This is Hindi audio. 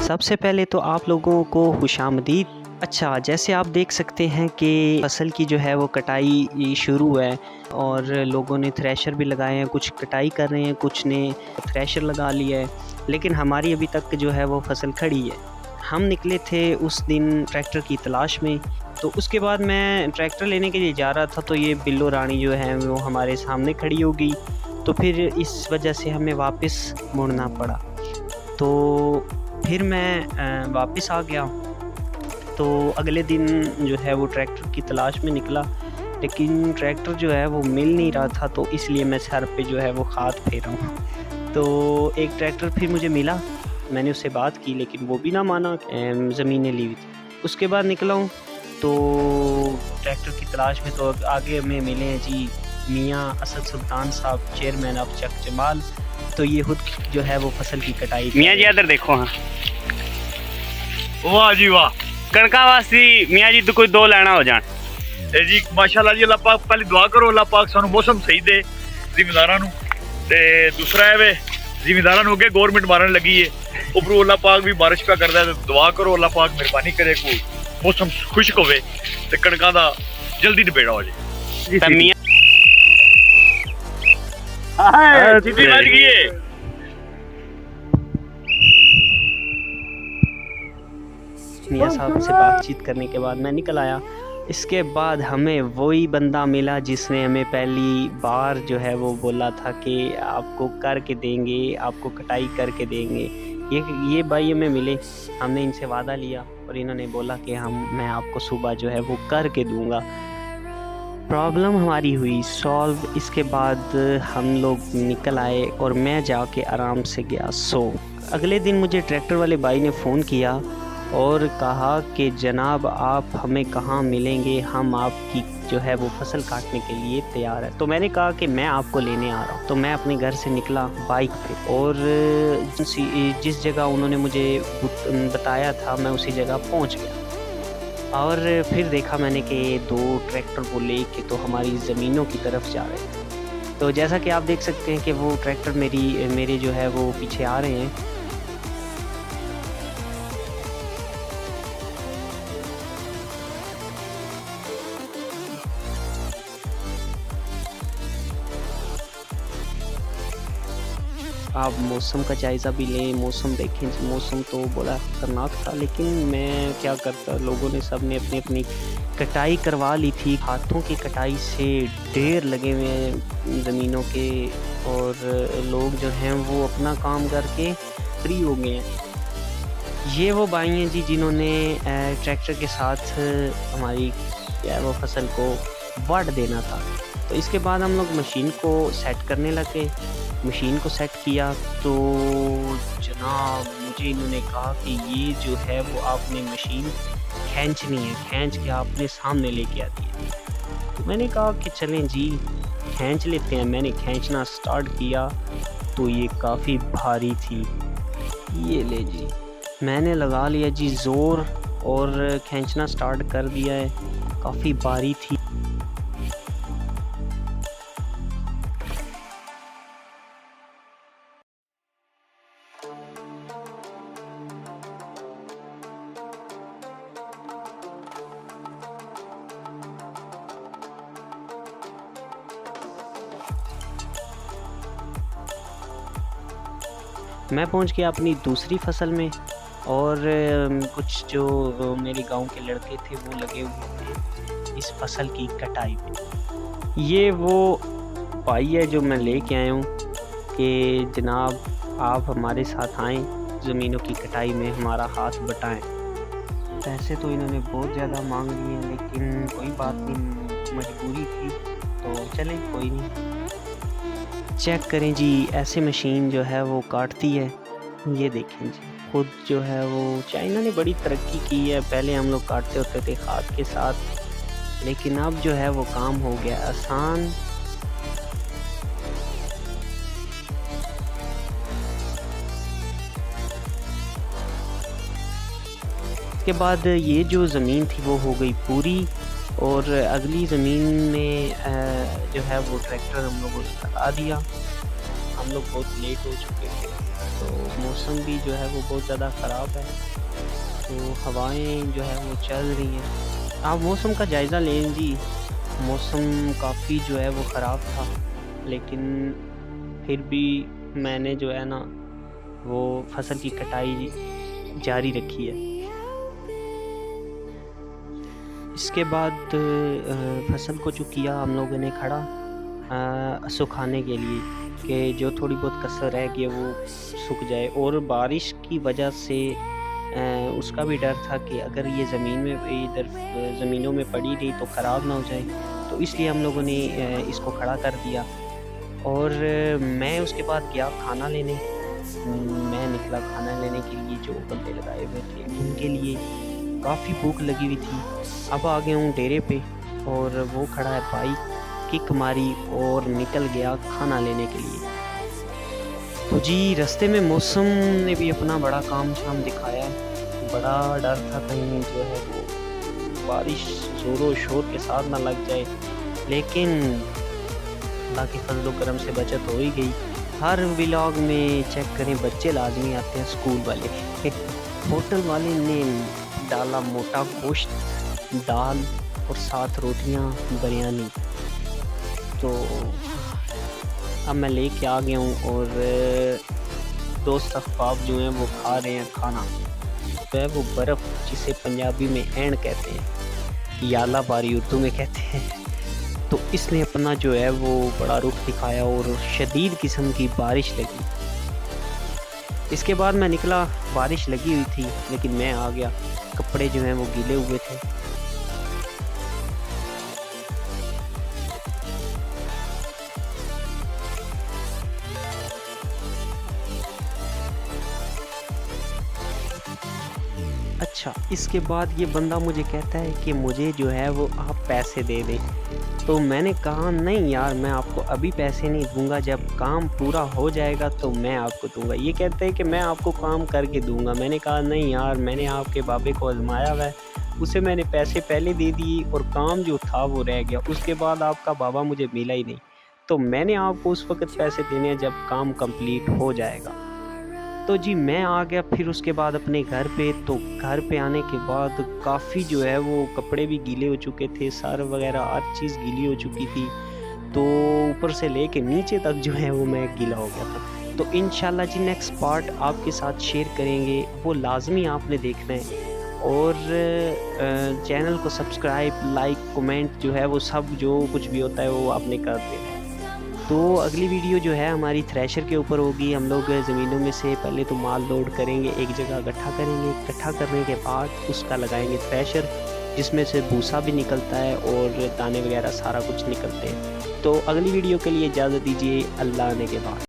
सबसे पहले तो आप लोगों को खुशामदीद। अच्छा, जैसे आप देख सकते हैं कि फसल की जो है वो कटाई शुरू है और लोगों ने थ्रेशर भी लगाए हैं, कुछ कटाई कर रहे हैं, कुछ ने थ्रेशर लगा लिया है, लेकिन हमारी अभी तक जो है वो फसल खड़ी है। हम निकले थे उस दिन ट्रैक्टर की तलाश में, तो उसके बाद मैं ट्रैक्टर लेने के लिए जा रहा था तो ये बिल्लो रानी जो है वो हमारे सामने खड़ी हो गई, तो फिर इस वजह से हमें वापस मुड़ना पड़ा। तो फिर मैं वापस आ गया। तो अगले दिन जो है वो ट्रैक्टर की तलाश में निकला, लेकिन ट्रैक्टर जो है वो मिल नहीं रहा था, तो इसलिए मैं सर पे जो है वो हाथ फेरा हूँ। तो एक ट्रैक्टर फिर मुझे मिला, मैंने उससे बात की लेकिन वो भी ना माना, ज़मीनें ली हुई थी। उसके बाद निकला हूँ तो ट्रैक्टर की तलाश में, तो आगे हमें मिले हैं जी मियाँ असद सुल्तान साहब, चेयरमैन ऑफ चक जमाल। तो ये खुद जो है वो फसल की कटाई। मियाँ जी इधर देखो। हाँ, वाह जी वाह, कणका वास्ती मियाँ जी तो कोई दो लेना हो जान जी। माशाल्लाह जी, अल्लाह पाक पहले दुआ करो अल्लाह पाक सानू मौसम सही दे जिमीदारां नू, ते दूसरा है वे जिमीदारां नू अगे गवर्नमेंट मारन लगी है, उपरों अल्लाह पाक भी बारिश पे करदा है, तो दुआ करो अल्लाह पाक मेहरबानी करे को मौसम खुश्क होवे ते कणकां दा जल्दी निबेड़ा हो जाए। मियाँ सीधी बज गई है। मियाँ साहब से बातचीत करने के बाद मैं निकल आया। इसके बाद हमें वही बंदा मिला जिसने हमें पहली बार जो है वो बोला था कि आपको करके देंगे, आपको कटाई करके देंगे। ये भाई हमें मिले, हमने इनसे वादा लिया और इन्होंने बोला कि मैं आपको सुबह जो है वो करके दूंगा। प्रॉब्लम हमारी हुई सॉल्व। इसके बाद हम लोग निकल आए और मैं जाके आराम से गया सो। अगले दिन मुझे ट्रैक्टर वाले भाई ने फ़ोन किया और कहा कि जनाब आप हमें कहाँ मिलेंगे, हम आपकी जो है वो फसल काटने के लिए तैयार है। तो मैंने कहा कि मैं आपको लेने आ रहा हूँ। तो मैं अपने घर से निकला बाइक पे और जिस जगह उन्होंने मुझे बताया था मैं उसी जगह पहुँच गया। और फिर देखा मैंने कि दो ट्रैक्टर वो लेके तो हमारी ज़मीनों की तरफ जा रहे थे। तो जैसा कि आप देख सकते हैं कि वो ट्रैक्टर मेरे जो है वो पीछे आ रहे हैं। आप मौसम का जायज़ा भी लें, मौसम देखें। मौसम तो बड़ा खतरनाक था, लेकिन मैं क्या करता, लोगों ने सब ने अपनी अपनी कटाई करवा ली थी। हाथों की कटाई से ढेर लगे हुए हैं ज़मीनों के और लोग जो हैं वो अपना काम करके फ्री हो गए हैं। ये वो भाई हैं जी जिन्होंने ट्रैक्टर के साथ हमारी क्या वो फसल को वाड़ देना था। तो इसके बाद हम लोग मशीन को सेट करने लगे। मशीन को सेट किया तो जनाब मुझे इन्होंने कहा कि ये जो है वो आपने मशीन खींचनी है, खींच के आपने सामने लेके आती है। तो मैंने कहा कि चलें जी खींच लेते हैं। मैंने खींचना स्टार्ट किया तो ये काफ़ी भारी थी। ये ले जी, मैंने लगा लिया जी ज़ोर और खींचना स्टार्ट कर दिया है। काफ़ी भारी थी। मैं पहुंच गया अपनी दूसरी फसल में और कुछ जो मेरे गांव के लड़के थे वो लगे हुए थे इस फसल की कटाई में। ये वो भाई है जो मैं लेके आया हूँ कि जनाब आप हमारे साथ आएँ, ज़मीनों की कटाई में हमारा हाथ बटाएं। पैसे तो इन्होंने बहुत ज़्यादा मांग लिए हैं, लेकिन कोई बात नहीं, मजबूरी थी तो चलें कोई नहीं। चेक करें जी, ऐसे मशीन जो है वो काटती है। ये देखें जी, खुद जो है वो चाइना ने बड़ी तरक्की की है। पहले हम लोग काटते होते थे हाथ के साथ, लेकिन अब जो है वो काम हो गया आसान। इसके बाद ये जो ज़मीन थी वो हो गई पूरी और अगली ज़मीन में जो है वो ट्रैक्टर हम लोगों ने लगा दिया। हम लोग बहुत लेट हो चुके थे, तो मौसम भी जो है वो बहुत ज़्यादा ख़राब है, तो हवाएं जो है वो चल रही हैं। आप मौसम का जायज़ा लें जी। मौसम काफ़ी जो है वो ख़राब था, लेकिन फिर भी मैंने जो है ना वो फसल की कटाई जारी रखी है। इसके बाद फसल को जो किया हम लोगों ने खड़ा सुखाने के लिए, कि जो थोड़ी बहुत कसर रह गई है वो सूख जाए। और बारिश की वजह से उसका भी डर था कि अगर ये ज़मीन में इधर ज़मीनों में पड़ी रही तो ख़राब ना हो जाए, तो इसलिए हम लोगों ने इसको खड़ा कर दिया। और मैं उसके बाद गया खाना लेने। मैं निकला खाना लेने के लिए, जो बंदे लगाए हुए थे उनके लिए। काफ़ी भूख लगी हुई थी। अब आ गया हूँ डेरे पे, और वो खड़ा है, बाइक किक मारी और निकल गया खाना लेने के लिए। तो जी रास्ते में मौसम ने भी अपना बड़ा काम शाम दिखाया है। बड़ा डर था कहीं जो है वो बारिश ज़ोरों शोर के साथ ना लग जाए, लेकिन अल्लाह के फजल व करम से बचत हो ही गई। हर व्लॉग में चेक करें, बच्चे लाजमी आते हैं स्कूल वाले। होटल वाले ने डाला मोटा गोश्त, दाल और 7 रोटियां, बिरयानी। तो अब मैं लेके आ गया हूँ, और दोस्त अहबाब जो हैं वो खा रहे हैं खाना। तो है वो बर्फ़, जिसे पंजाबी में ऐंड कहते हैं, याला बारी उर्दू में कहते हैं। तो इसने अपना जो है वो बड़ा रुख दिखाया और शदीद किस्म की बारिश लगी। इसके बाद मैं निकला, बारिश लगी हुई थी लेकिन मैं आ गया। कपड़े जो हैं वो गीले हुए थे। अच्छा, इसके बाद ये बंदा मुझे कहता है कि मुझे जो है वो आप पैसे दे दें। तो मैंने कहा नहीं यार, मैं आपको अभी पैसे नहीं दूंगा, जब काम पूरा हो जाएगा तो मैं आपको दूंगा। ये कहते हैं कि मैं आपको काम करके दूंगा। मैंने कहा नहीं यार, मैंने आपके बाबे को आजमाया हुआ है, उसे मैंने पैसे पहले दे दिए और काम जो था वो रह गया। उसके बाद आपका बाबा मुझे मिला ही नहीं, तो मैंने आपको उस वक्त पैसे देने हैं जब काम कंप्लीट हो जाएगा। तो जी मैं आ गया फिर उसके बाद अपने घर पे। तो घर पे आने के बाद काफ़ी जो है वो कपड़े भी गीले हो चुके थे, सर वगैरह हर चीज़ गीली हो चुकी थी। तो ऊपर से लेके नीचे तक जो है वो मैं गीला हो गया था। तो इंशाल्लाह जी नेक्स्ट पार्ट आपके साथ शेयर करेंगे, वो लाजमी आपने देखना है। और चैनल को सब्सक्राइब, लाइक, कमेंट जो है वो सब जो कुछ भी होता है वो आपने कर देना। तो अगली वीडियो जो है हमारी थ्रेशर के ऊपर होगी। हम लोग ज़मीनों में से पहले तो माल लोड करेंगे, एक जगह इकट्ठा करेंगे। इकट्ठा करने के बाद उसका लगाएंगे थ्रेशर, जिसमें से भूसा भी निकलता है और दाने वगैरह सारा कुछ निकलते हैं। तो अगली वीडियो के लिए इजाज़त दीजिए, अल्लाह आने के बाद।